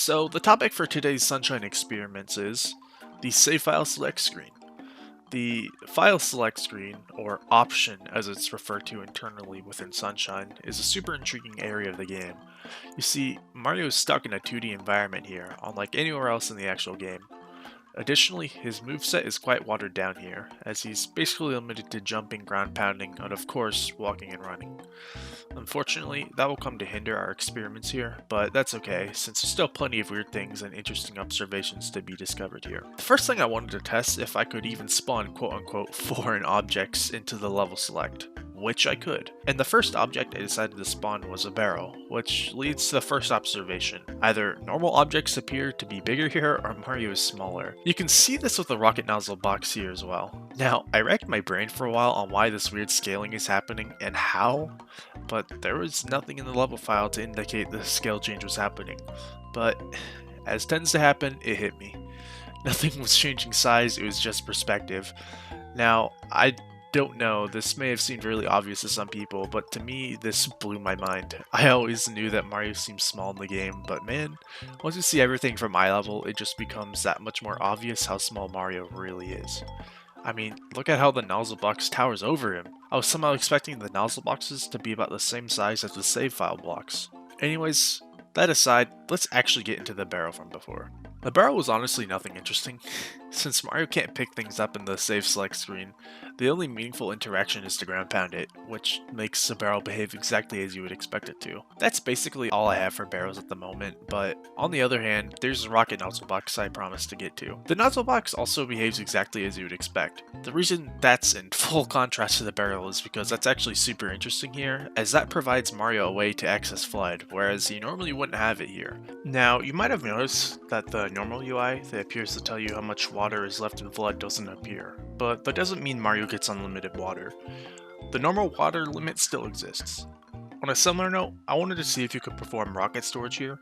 So the topic for today's Sunshine experiments is the Save File Select screen. The File Select screen, or option as it's referred to internally within Sunshine, is a super intriguing area of the game. You see, Mario is stuck in a 2D environment here, unlike anywhere else in the actual game. Additionally, his moveset is quite watered down here, as he's basically limited to jumping, ground pounding, and of course, walking and running. Unfortunately, that will come to hinder our experiments here, but that's okay, since there's still plenty of weird things and interesting observations to be discovered here. The first thing I wanted to test if I could even spawn quote-unquote foreign objects into the level select, which I could. And the first object I decided to spawn was a barrel, which leads to the first observation. Either normal objects appear to be bigger here, or Mario is smaller. You can see this with the rocket nozzle box here as well. Now, I racked my brain for a while on why this weird scaling is happening and how, but there was nothing in the level file to indicate the scale change was happening. But, as tends to happen, it hit me. Nothing was changing size, it was just perspective. Now, I don't know, this may have seemed really obvious to some people, but to me, this blew my mind. I always knew that Mario seems small in the game, but man, once you see everything from eye level, it just becomes that much more obvious how small Mario really is. I mean, look at how the Nozzle Box towers over him. I was somehow expecting the Nozzle Boxes to be about the same size as the save file blocks. Anyways, that aside, let's actually get into the barrel from before. The barrel was honestly nothing interesting. Since Mario can't pick things up in the save select screen, the only meaningful interaction is to ground pound it, which makes the barrel behave exactly as you would expect it to. That's basically all I have for barrels at the moment, but on the other hand, there's the rocket nozzle box I promised to get to. The nozzle box also behaves exactly as you would expect. The reason that's in full contrast to the barrel is because that's actually super interesting here, as that provides Mario a way to access FLUDD, whereas you normally wouldn't have it here. Now, you might have noticed that the normal UI that appears to tell you how much water is left in FLUDD doesn't appear, but that doesn't mean Mario gets unlimited water. The normal water limit still exists. On a similar note, I wanted to see if you could perform rocket storage here.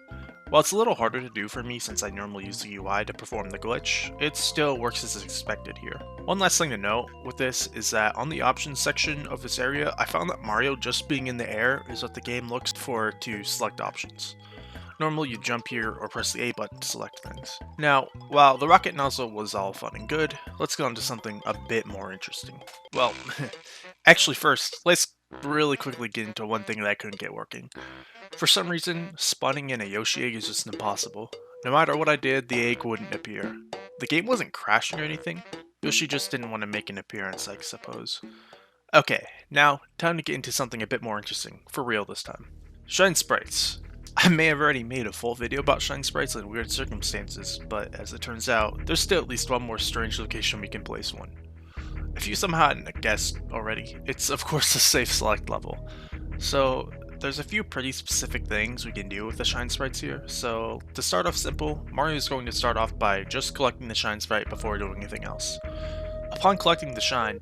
While it's a little harder to do for me since I normally use the UI to perform the glitch, it still works as expected here. One last thing to note with this is that on the options section of this area, I found that Mario just being in the air is what the game looks for to select options. Normally you jump here or press the A button to select things. Now, while the rocket nozzle was all fun and good, let's go on to something a bit more interesting. Well, actually first, let's really quickly get into one thing that I couldn't get working. For some reason, spawning in a Yoshi egg is just impossible. No matter what I did, the egg wouldn't appear. The game wasn't crashing or anything, Yoshi just didn't want to make an appearance, I suppose. Okay, now, time to get into something a bit more interesting, for real this time. Shine Sprites. I may have already made a full video about Shine Sprites in weird circumstances, but as it turns out, there's still at least one more strange location we can place one. If you somehow hadn't guessed already, it's of course the safe select level. So there's a few pretty specific things we can do with the Shine Sprites here. So to start off simple, Mario is going to start off by just collecting the Shine Sprite before doing anything else. Upon collecting the Shine,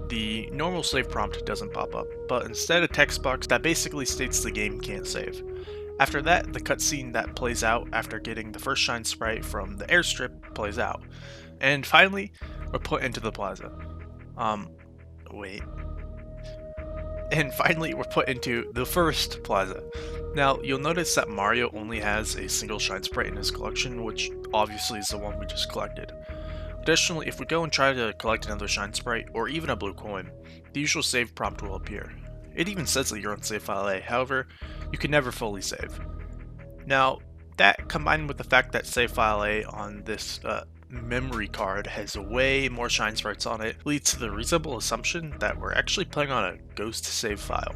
the normal save prompt doesn't pop up, but instead a text box that basically states the game can't save. After that, the cutscene that plays out after getting the first Shine Sprite from the airstrip plays out. And finally, we're put into the plaza. And finally, we're put into the first plaza. Now, you'll notice that Mario only has a single Shine Sprite in his collection, which obviously is the one we just collected. Additionally, if we go and try to collect another Shine Sprite, or even a blue coin, the usual save prompt will appear. It even says that you're on save file A, however, you can never fully save. Now, that combined with the fact that save file A on this memory card has way more Shine Sprites on it, leads to the reasonable assumption that we're actually playing on a ghost save file.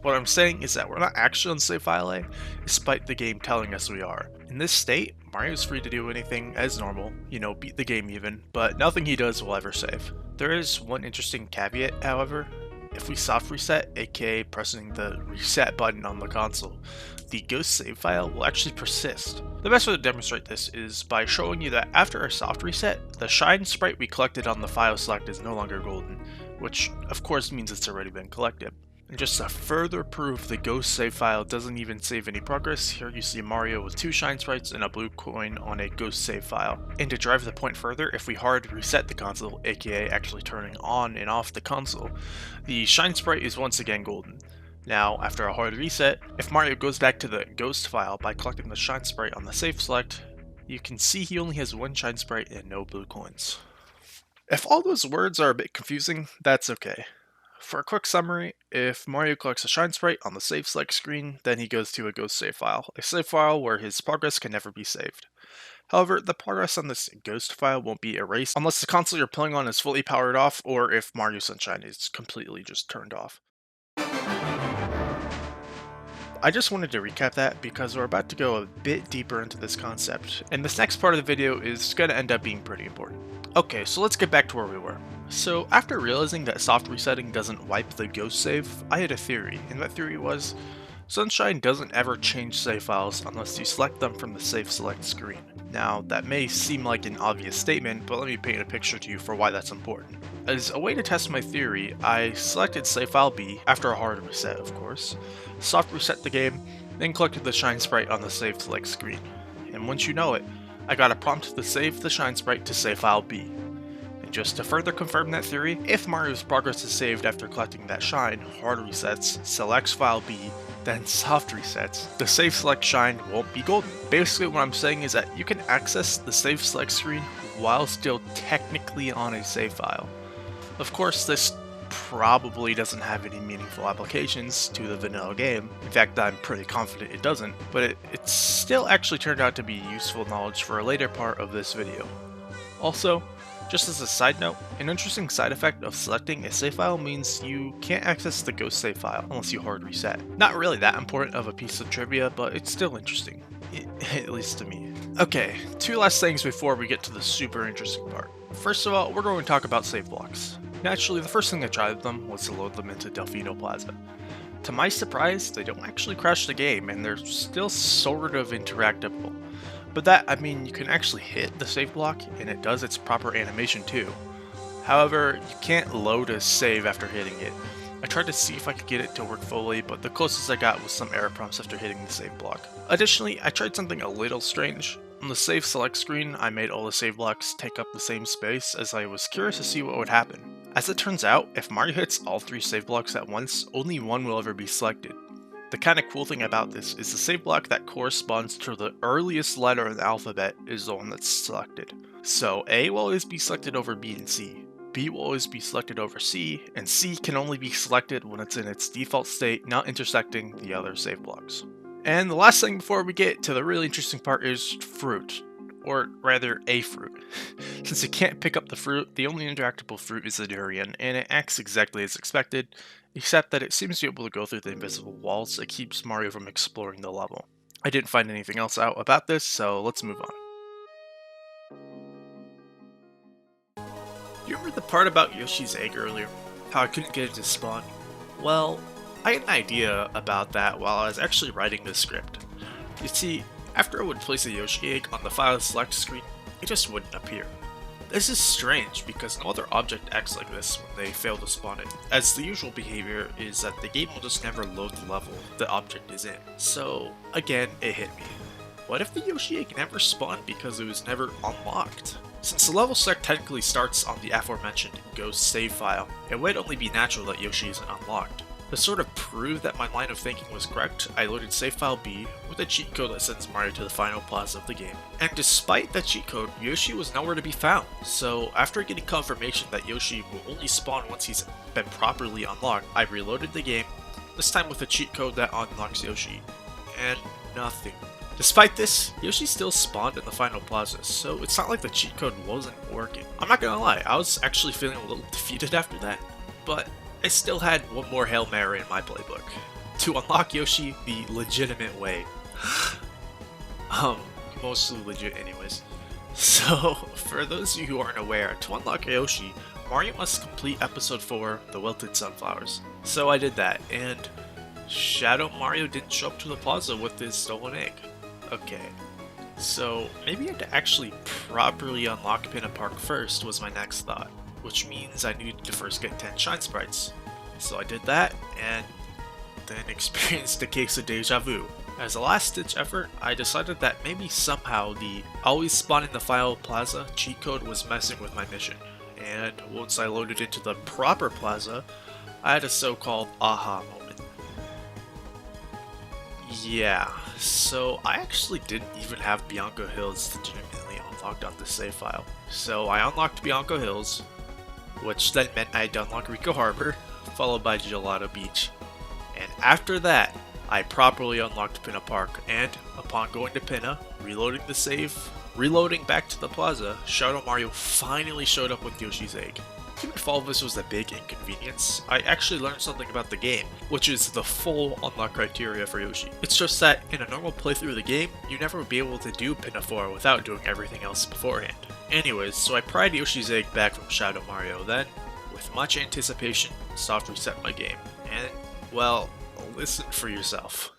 What I'm saying is that we're not actually on save file A, despite the game telling us we are. In this state, Mario's free to do anything as normal, beat the game even, but nothing he does will ever save. There is one interesting caveat, however. If we soft reset, aka pressing the reset button on the console, the ghost save file will actually persist. The best way to demonstrate this is by showing you that after a soft reset, the Shine Sprite we collected on the file select is no longer golden, which of course means it's already been collected. And just to further prove the ghost save file doesn't even save any progress, here you see Mario with 2 Shine Sprites and a blue coin on a ghost save file. And to drive the point further, if we hard reset the console, aka actually turning on and off the console, the Shine Sprite is once again golden. Now, after a hard reset, if Mario goes back to the ghost file by collecting the shine sprite on the save select, you can see he only has one shine sprite and no blue coins. If all those words are a bit confusing, that's okay. For a quick summary, if Mario collects a shine sprite on the save select screen, then he goes to a ghost save file, a save file where his progress can never be saved. However, the progress on this ghost file won't be erased unless the console you're playing on is fully powered off or if Mario Sunshine is completely just turned off. I just wanted to recap that because we're about to go a bit deeper into this concept, and this next part of the video is going to end up being pretty important. Okay, so let's get back to where we were. So after realizing that soft resetting doesn't wipe the ghost save, I had a theory, and that theory was Sunshine doesn't ever change save files unless you select them from the save select screen. Now, that may seem like an obvious statement, but let me paint a picture to you for why that's important. As a way to test my theory, I selected save file B, after a hard reset of course, soft reset the game, then collected the shine sprite on the save select screen. And once you know it, I got a prompt to save the shine sprite to save file B. And just to further confirm that theory, if Mario's progress is saved after collecting that shine, hard resets, selects file B, then soft resets, the save select shine won't be golden. Basically what I'm saying is that you can access the save select screen while still technically on a save file. Of course, this probably doesn't have any meaningful applications to the vanilla game. In fact, I'm pretty confident it doesn't, but it still actually turned out to be useful knowledge for a later part of this video. Also, just as a side note, an interesting side effect of selecting a save file means you can't access the ghost save file unless you hard reset. Not really that important of a piece of trivia, but it's still interesting. At least to me. Okay, two last things before we get to the super interesting part. First of all, we're going to talk about save blocks. Naturally, the first thing I tried with them was to load them into Delfino Plaza. To my surprise, they don't actually crash the game, and they're still sort of interactable. But that, I mean, you can actually hit the save block, and it does its proper animation too. However, you can't load a save after hitting it. I tried to see if I could get it to work fully, but the closest I got was some error prompts after hitting the save block. Additionally, I tried something a little strange. On the save select screen, I made all the save blocks take up the same space as I was curious to see what would happen. As it turns out, if Mario hits all three save blocks at once, only one will ever be selected. The kind of cool thing about this is the save block that corresponds to the earliest letter in the alphabet is the one that's selected. So A will always be selected over B and C, B will always be selected over C, and C can only be selected when it's in its default state, not intersecting the other save blocks. And the last thing before we get to the really interesting part is fruit. Or rather, a fruit. Since you can't pick up the fruit, the only interactable fruit is the Durian, and it acts exactly as expected, except that it seems to be able to go through the invisible walls that keeps Mario from exploring the level. I didn't find anything else out about this, so let's move on. You remember the part about Yoshi's egg earlier? How I couldn't get it to spawn? Well, I had an idea about that while I was actually writing this script. You see, after I would place a Yoshi egg on the file select screen, it just wouldn't appear. This is strange because no other object acts like this when they fail to spawn it, as the usual behavior is that the game will just never load the level the object is in. So, again, it hit me. What if the Yoshi egg never spawned because it was never unlocked? Since the level select technically starts on the aforementioned ghost save file, it would only be natural that Yoshi isn't unlocked. To sort of prove that my line of thinking was correct, I loaded save file B with a cheat code that sends Mario to the final plaza of the game. And despite that cheat code, Yoshi was nowhere to be found. So after getting confirmation that Yoshi will only spawn once he's been properly unlocked, I reloaded the game, this time with a cheat code that unlocks Yoshi. And nothing. Despite this, Yoshi still spawned in the final plaza, so it's not like the cheat code wasn't working. I'm not gonna lie, I was actually feeling a little defeated after that, but I still had one more Hail Mary in my playbook. To unlock Yoshi the legitimate way. Mostly legit anyways. So, for those of you who aren't aware, to unlock Yoshi, Mario must complete episode 4, The Wilted Sunflowers. So I did that, and Shadow Mario didn't show up to the plaza with his stolen egg. Okay. So, maybe I had to actually properly unlock Pinna Park first was my next thought. Which means I needed to first get 10 shine sprites. So I did that, and then experienced a case of deja vu. As a last ditch effort, I decided that maybe somehow the always spawn in the final plaza cheat code was messing with my mission. And once I loaded into the proper plaza, I had a so-called aha moment. Yeah, so I actually didn't even have Bianco Hills legitimately unlocked on the save file. So I unlocked Bianco Hills, which then meant I had to unlock Rico Harbor, followed by Gelato Beach. And after that, I properly unlocked Pinna Park, and upon going to Pinna, reloading the save, reloading back to the plaza, Shadow Mario finally showed up with Yoshi's Egg. Even if all of this was a big inconvenience, I actually learned something about the game, which is the full unlock criteria for Yoshi. It's just that in a normal playthrough of the game, you never would be able to do Pinna 4 without doing everything else beforehand. Anyways, so I pried Yoshi's Egg back from Shadow Mario, then, with much anticipation, soft reset my game. And, well, listen for yourself.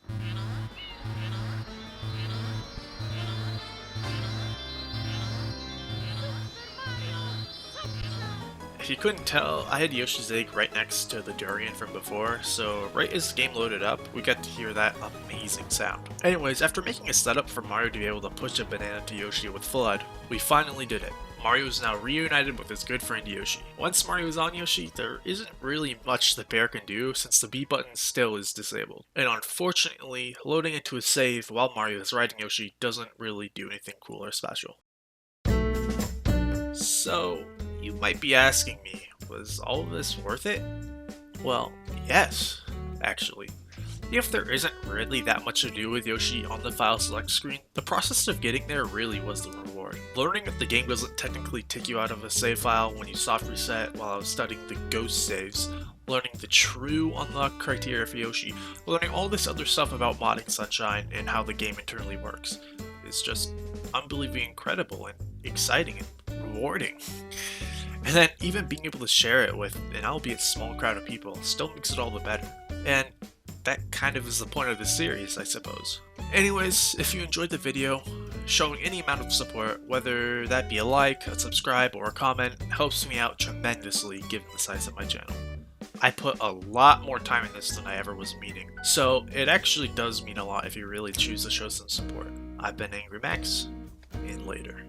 If you couldn't tell, I had Yoshi's Egg right next to the Durian from before, so right as the game loaded up, we got to hear that amazing sound. Anyways, after making a setup for Mario to be able to push a banana to Yoshi with FLUDD, we finally did it. Mario is now reunited with his good friend Yoshi. Once Mario is on Yoshi, there isn't really much the bear can do since the B button still is disabled. And unfortunately, loading into a save while Mario is riding Yoshi doesn't really do anything cool or special. So, you might be asking me, was all of this worth it? Well, yes, actually. If there isn't really that much to do with Yoshi on the file select screen, the process of getting there really was the reward. Learning that the game doesn't technically take you out of a save file when you soft reset while I was studying the ghost saves, learning the true unlock criteria for Yoshi, learning all this other stuff about modding Sunshine and how the game internally works. It's just unbelievably incredible and exciting and rewarding. And then even being able to share it with an albeit small crowd of people still makes it all the better. And that kind of is the point of this series, I suppose. Anyways, if you enjoyed the video, showing any amount of support, whether that be a like, a subscribe, or a comment, helps me out tremendously given the size of my channel. I put a lot more time in this than I ever was meaning, so it actually does mean a lot if you really choose to show some support. I've been Angry Max, and later.